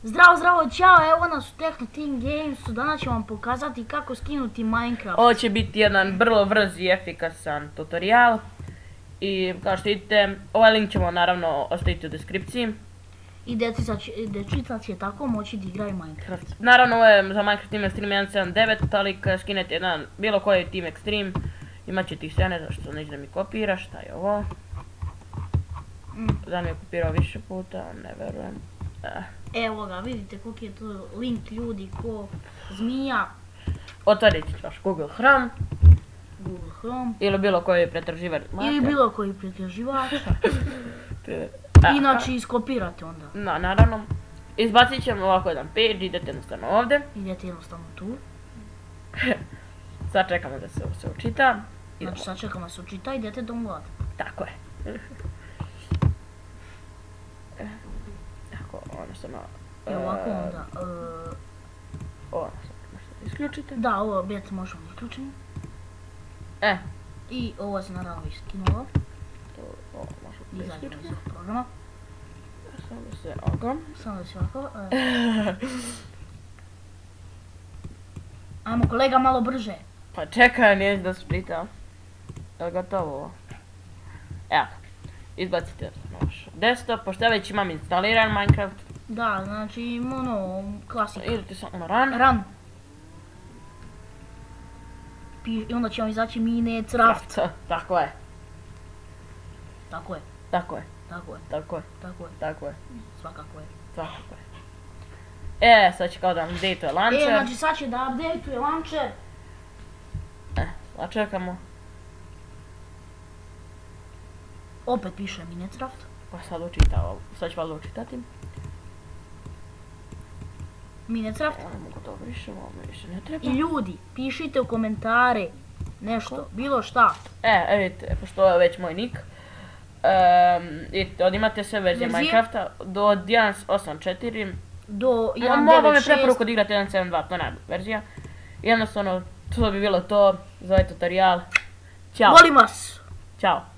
Zdravo, zdravo, ćao, evo nas u Techno Team Gamesu, danas ću vam pokazati kako skinuti Minecraft. Ovo će biti jedan vrlo brz i efikasan tutorial. I kao što vidite, ovaj link ćemo naravno ostaviti u deskripciji. I dječica će tako moći da igraju Minecraft. Naravno ovo je za Minecraft Team Extreme 1.7.9, ali kad skinete jedan bilo koji Team Extreme, imat će tih sve, ne znam što neće da mi kopira, šta je ovo. Da mi je kopirao više puta, ne verujem. Evo ga, vidite koliki je to link ljudi ko zmija. Otvorit ću vaš Google Chrome. Ili bilo koji pretraživač. Ili bilo koji pretraživač. Inače iskopirate onda. Da, naravno. Izbacit ćemo ovako jedan page, idete jednostavno ovdje. Idete jednostavno tu. Sad čekamo da se ovo se učita. Znači sad čekamo da se učita, idete download. Tako je. Tako, jednostavno... I ovako onda... Ovo možete isključite. Da, ovo bet možemo isključiti. I ovo se naravno iskinulo. Ovo možemo izađemo iz ovog programa. Samo da se ovako. Samo da se ovako. Ajmo kolega malo brže. Pa čekaj, nije da se čita. Je li gotovo ovo? Evo. Izbacite naš desktop, pošto ja već imam instaliran Minecraft. Da, znači ono, klasika. Idete samo na run. Run. I onda će vam izaći Minecraft. Tako je. Tako je. Tako je. Tako je. Tako je. Tako je. Tako je. Svakako je. Svakako je. Sad će kao da update-uje launcher. Znači sad će da update-uje launcher. Sad čekamo. Opet piše Minecraft. Pa sad učita ovo. Sad ću valjda učitati. Minecraft. Ja ne mogu to brišem, ovo mi više ne treba. I ljudi, pišite u komentare nešto, bilo šta. Vidite, pošto ovo je već moj nick. Vidite, ovdje imate sve verzije Minecrafta do 1.8.4. Do 1.9.6. Mogu vam je preporuku da igrate 1.7.2, to je najbolja verzija. Jednostavno, to bi bilo to za ovaj tutorial. Ćao. Volim vas! Ćao.